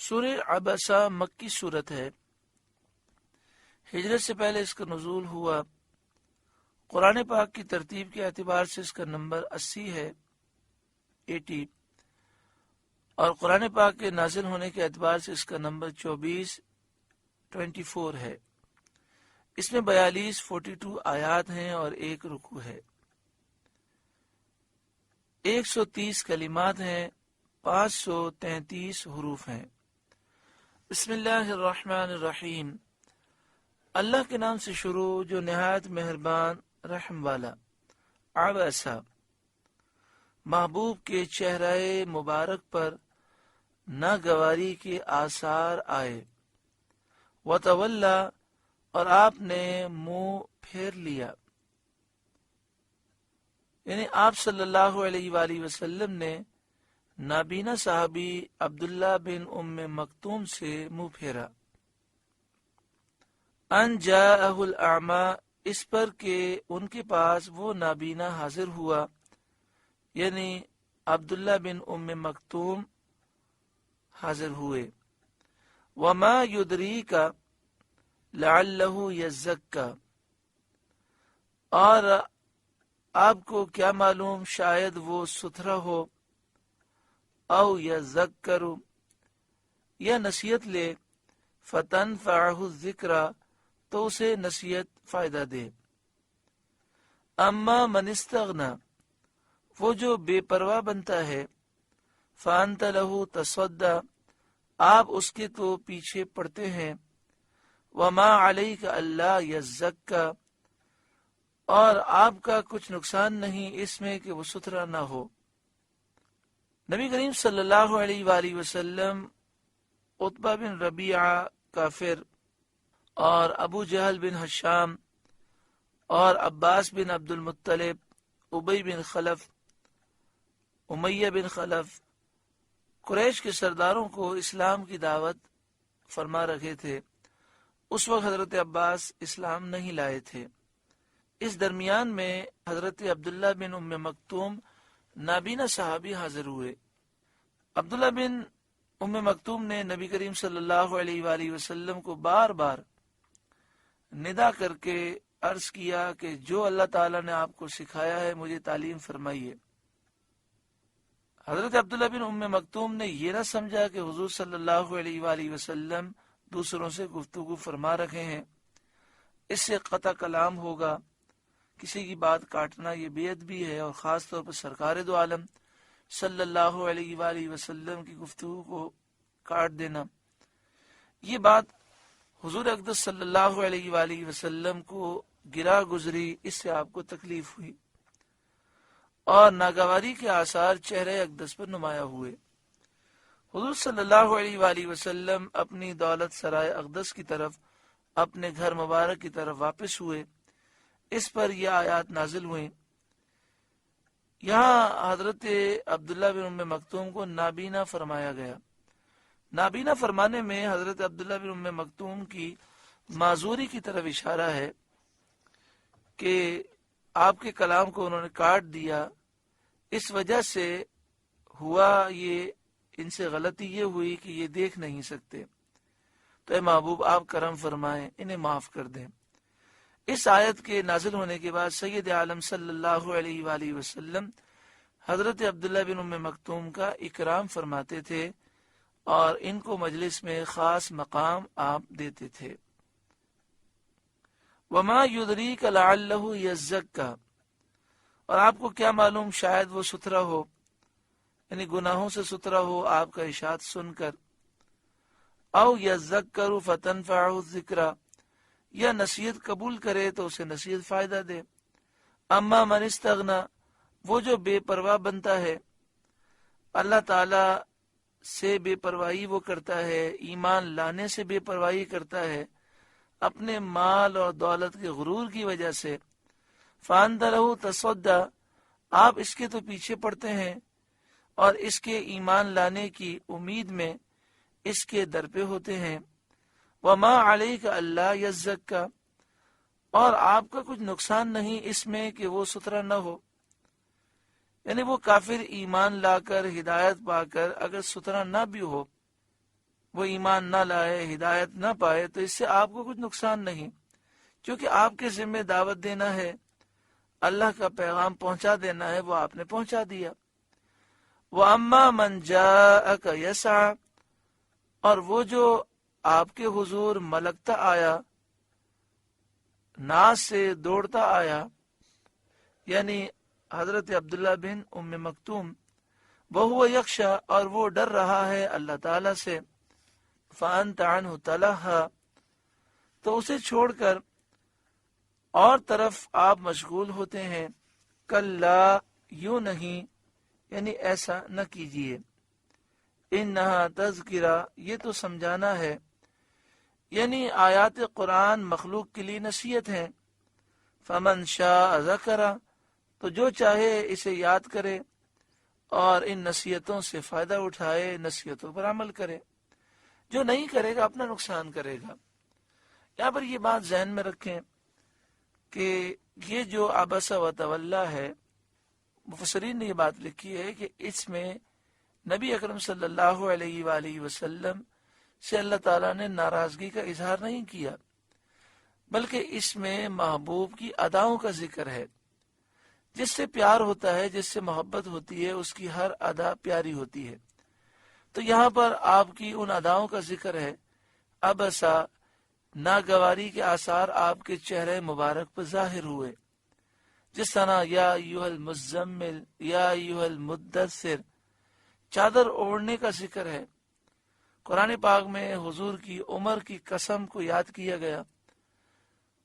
سورہ عبسہ مکی صورت ہے، ہجرت سے پہلے اس کا نزول ہوا۔ قرآن پاک کی ترتیب کے اعتبار سے اس کا نمبر 80 ہے، 80، اور قرآن پاک کے نازل ہونے کے اعتبار سے اس کا نمبر 24 ہے۔ اس میں 42 آیات ہیں اور ایک رکوع ہے، 130 کلمات ہیں، 533 حروف ہیں۔ بسم اللہ الرحمن الرحیم، اللہ کے نام سے شروع جو نہایت مہربان رحم والا۔ عبسہ، محبوب کے چہرہ مبارک پر ناگواری کے آثار آئے۔ وتولی، اور آپ نے منہ پھیر لیا، یعنی آپ صلی اللہ علیہ وآلہ وسلم نے نابینا صحابی عبداللہ بن ام مکتوم سے منہ پھیرا۔ ان جاءہ الاعمی، اس پر کہ ان کے پاس وہ نابینا حاضر ہوا، یعنی عبداللہ بن ام مکتوم حاضر ہوئے۔ وما یدریک لعلہ یزکی، اور آپ کو کیا معلوم شاید وہ ستھرا ہو، او یذکر، یا نصیحت لے، فتنفعہ الذکر، تو اسے نصیحت فائدہ دے۔ اما من استغنی، وہ جو بے پرواہ بنتا ہے، فانت لہ تصدی، آپ اس کے تو پیچھے پڑتے ہیں۔ وما علیک الا یزکی، اور آپ کا کچھ نقصان نہیں اس میں کہ وہ ستھرا نہ ہو۔ نبی کریم صلی اللہ علیہ وآلہ وسلم عتبہ بن ربیعہ کافر، اور ابو جہل بن ہشام، اور عباس بن عبد المطلب، ابی بن خلف، امیہ بن خلف، قریش کے سرداروں کو اسلام کی دعوت فرما رکھے تھے۔ اس وقت حضرت عباس اسلام نہیں لائے تھے۔ اس درمیان میں حضرت عبداللہ بن ام مکتوم نابینا صحابی حاضر ہوئے۔ عبداللہ بن ام مکتوم نے نبی کریم صلی اللہ علیہ وآلہ وسلم کو بار بار ندا کر کے عرض کیا کہ جو اللہ تعالیٰ نے آپ کو سکھایا ہے مجھے تعلیم فرمائیے۔ حضرت عبداللہ بن ام مکتوم نے یہ نہ سمجھا کہ حضور صلی اللہ علیہ وآلہ وسلم دوسروں سے گفتگو فرما رکھے ہیں، اس سے قطع کلام ہوگا، کسی کی بات کاٹنا یہ بے ادبی ہے، اور خاص طور پر سرکار دو عالم صلی اللہ علیہ وآلہ وسلم کی گفتگو کو کاٹ دینا۔ یہ بات حضور اقدس صلی اللہ علیہ وآلہ وسلم کو گرا گزری، اس سے آپ کو تکلیف ہوئی، اور ناگواری کے آثار چہرے اقدس پر نمایاں ہوئے۔ حضور صلی اللہ علیہ وآلہ وسلم اپنی دولت سرائے اقدس کی طرف، اپنے گھر مبارک کی طرف واپس ہوئے۔ اس پر یہ آیات نازل ہوئیں۔ یہاں حضرت عبداللہ بن ام مکتوم کو نابینا فرمایا گیا۔ نابینا فرمانے میں حضرت عبداللہ بن ام مکتوم کی معذوری کی طرف اشارہ ہے کہ آپ کے کلام کو انہوں نے کاٹ دیا، اس وجہ سے ہوا یہ، ان سے غلطی یہ ہوئی کہ یہ دیکھ نہیں سکتے، تو اے محبوب آپ کرم فرمائیں، انہیں معاف کر دیں۔ اس آیت کے نازل ہونے کے بعد سید عالم صلی اللہ علیہ وآلہ وسلم حضرت عبداللہ بن ام مکتوم کا اکرام فرماتے تھے، اور ان کو مجلس میں خاص مقام آپ دیتے تھے۔ وما یدریک لعلہ یزکی، اور آپ کو کیا معلوم شاید وہ ستھرا ہو، یعنی گناہوں سے ستھرا ہو آپ کا ارشاد سن کر۔ او یذکر فتنفعہ الذکر، یا نصیحت قبول کرے تو اسے نصیحت فائدہ دے۔ اما من استغنی، وہ جو بے پرواہ بنتا ہے، اللہ تعالی سے بے پرواہی وہ کرتا ہے، ایمان لانے سے بے پرواہی کرتا ہے، اپنے مال اور دولت کے غرور کی وجہ سے، فانت لہ تصدی، آپ اس کے تو پیچھے پڑتے ہیں، اور اس کے ایمان لانے کی امید میں اس کے در پہ ہوتے ہیں۔ وما علیک الا یزکی، اور آپ کا کچھ نقصان نہیں اس میں کہ وہ ستھرا نہ ہو، یعنی وہ کافر ایمان لا کر ہدایت پا کر اگر ستھرا نہ بھی ہو، وہ ایمان نہ لائے، ہدایت نہ پائے، تو اس سے آپ کو کچھ نقصان نہیں، کیونکہ آپ کے ذمہ دعوت دینا ہے، اللہ کا پیغام پہنچا دینا ہے، وہ آپ نے پہنچا دیا۔ وَأَمَّا مَنْ جَاءَكَ يَسْعَى، اور وہ جو آپ کے حضور ملکتا آیا، ناز سے دوڑتا آیا، یعنی حضرت عبداللہ بن ام مکتوم، وَهُوَ يَخْشَى، اور وہ ڈر رہا ہے اللہ تعالیٰ سے، فَأَنْتَ عَنْهُ تَلَهَّى، تو اسے چھوڑ کر اور طرف آپ مشغول ہوتے ہیں۔ کَلَّا، یوں نہیں، یعنی ایسا نہ کیجیے، اِنَّهَا تَذْکِرَہ، یہ تو سمجھانا ہے، یعنی آیات قرآن مخلوق کے لیے نصیحت ہیں۔ فَمَنْ شَاءَ ذَکَرَہ، تو جو چاہے اسے یاد کرے اور ان نصیحتوں سے فائدہ اٹھائے، نصیحتوں پر عمل کرے، جو نہیں کرے گا اپنا نقصان کرے گا۔ یہاں پر یہ بات ذہن میں رکھیں کہ یہ جو عبس و تولی ہے، مفسرین نے یہ بات لکھی ہے کہ اس میں نبی اکرم صلی اللہ علیہ وآلہ وسلم سے اللہ تعالیٰ نے ناراضگی کا اظہار نہیں کیا، بلکہ اس میں محبوب کی اداؤں کا ذکر ہے۔ جس سے پیار ہوتا ہے، جس سے محبت ہوتی ہے، اس کی ہر ادا پیاری ہوتی ہے۔ تو یہاں پر آپ کی ان اداؤں کا ذکر ہے۔ ابسا، ناگواری کے آثار آپ کے چہرے مبارک پر ظاہر ہوئے، جس طرح یا ایھا المزمل، یا ایھا المدثر، چادر اوڑھنے کا ذکر ہے۔ قرآن پاک میں حضور کی عمر کی قسم کو یاد کیا گیا۔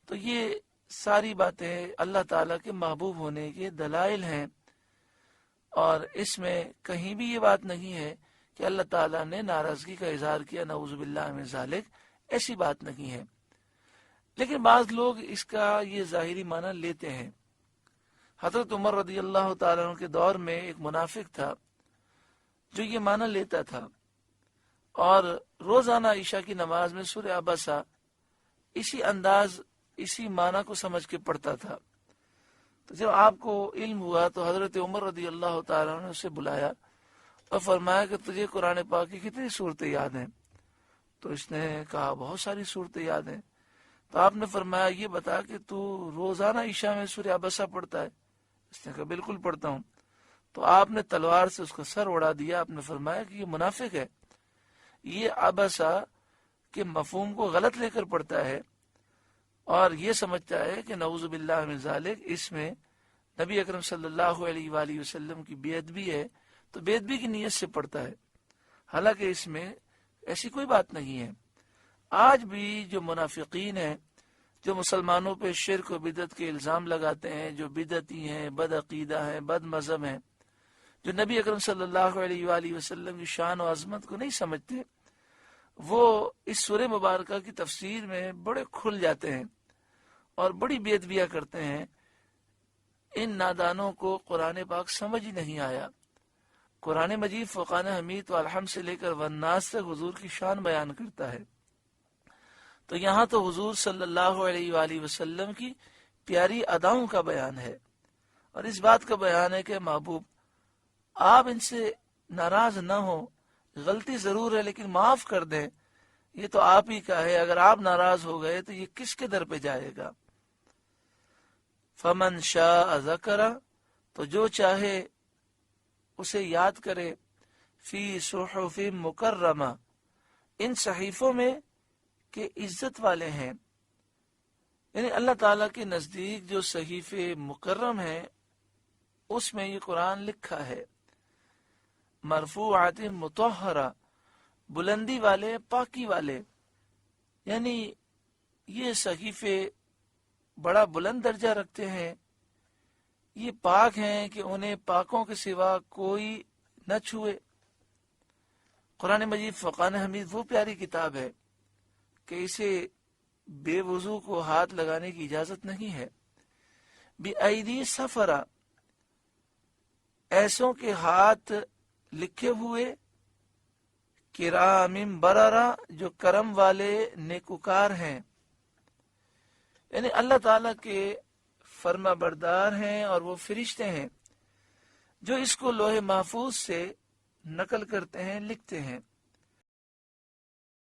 تو یہ ساری باتیں اللہ تعالیٰ کے محبوب ہونے کے دلائل ہیں، اور اس میں کہیں بھی یہ بات نہیں ہے کہ اللہ تعالیٰ نے ناراضگی کا اظہار کیا، نعوذ باللہ من ذالک، ایسی بات نہیں ہے۔ لیکن بعض لوگ اس کا یہ ظاہری معنی لیتے ہیں۔ حضرت عمر رضی اللہ تعالیٰ عنہ کے دور میں ایک منافق تھا جو یہ معنی لیتا تھا، اور روزانہ عشاء کی نماز میں سورہ عبسہ اسی انداز، اسی معنی کو سمجھ کے پڑھتا تھا۔ تو جب آپ کو علم ہوا تو حضرت عمر رضی اللہ تعالیٰ عنہ نے اسے بلایا اور فرمایا کہ تجھے قرآن پاک کی کتنی صورتیں یاد ہیں؟ تو اس نے کہا بہت ساری صورتیں یاد ہیں۔ تو آپ نے فرمایا یہ بتا کہ تو روزانہ عشاء میں سورہ عبسہ پڑھتا ہے؟ اس نے کہا بالکل پڑھتا ہوں۔ تو آپ نے تلوار سے اس کا سر اڑا دیا۔ آپ نے فرمایا کہ یہ منافق ہے، یہ عبسہ کے مفہوم کو غلط لے کر پڑھتا ہے، اور یہ سمجھتا ہے کہ نعوذ باللہ من ذالک اس میں نبی اکرم صلی اللہ علیہ وآلہ وسلم کی بے ادبی ہے، تو بے ادبی کی نیت سے پڑھتا ہے، حالانکہ اس میں ایسی کوئی بات نہیں ہے۔ آج بھی جو منافقین ہیں، جو مسلمانوں پہ شرک و بدعت کے الزام لگاتے ہیں، جو بدعتی ہیں، بد عقیدہ ہیں، بد مذہب ہیں، جو نبی اکرم صلی اللہ علیہ وآلہ وسلم کی شان و عظمت کو نہیں سمجھتے، وہ اس سورہ مبارکہ کی تفسیر میں بڑے کھل جاتے ہیں اور بڑی بے ادبیاں کرتے ہیں۔ ان نادانوں کو قرآن پاک سمجھ ہی نہیں آیا۔ قرآن مجید فقان حمید و الحمد سے لے کر والناس تک حضور کی شان بیان کرتا ہے، تو یہاں تو حضور صلی اللہ علیہ وآلہ وسلم کی پیاری اداؤں کا بیان ہے، اور اس بات کا بیان ہے کہ محبوب آپ ان سے ناراض نہ ہو، غلطی ضرور ہے لیکن معاف کر دیں، یہ تو آپ ہی کا ہے، اگر آپ ناراض ہو گئے تو یہ کس کے در پہ جائے گا۔ فمن شاء ذکرہ، تو جو چاہے اسے یاد کرے، فی صحف مکرمہ، ان صحیفوں میں کہ عزت والے ہیں، یعنی اللہ تعالیٰ کے نزدیک جو صحیفے مکرم ہیں اس میں یہ قرآن لکھا ہے، مرفوعات مطہرہ، بلندی والے، پاکی والے، یعنی یہ صحیفے بڑا بلند درجہ رکھتے ہیں، یہ پاک ہیں کہ انہیں پاکوں کے سوا کوئی نہ چھوئے۔ قرآن مجید فقان حمید وہ پیاری کتاب ہے کہ اسے بے وضو کو ہاتھ لگانے کی اجازت نہیں ہے۔ بِأَیْدِی سَفَرَہ، ایسوں کے ہاتھ لکھے ہوئے، کرام بررہ، جو کرم والے نیکوکار ہیں، یعنی اللہ تعالیٰ کے فرما بردار ہیں، اور وہ فرشتے ہیں جو اس کو لوح محفوظ سے نقل کرتے ہیں، لکھتے ہیں۔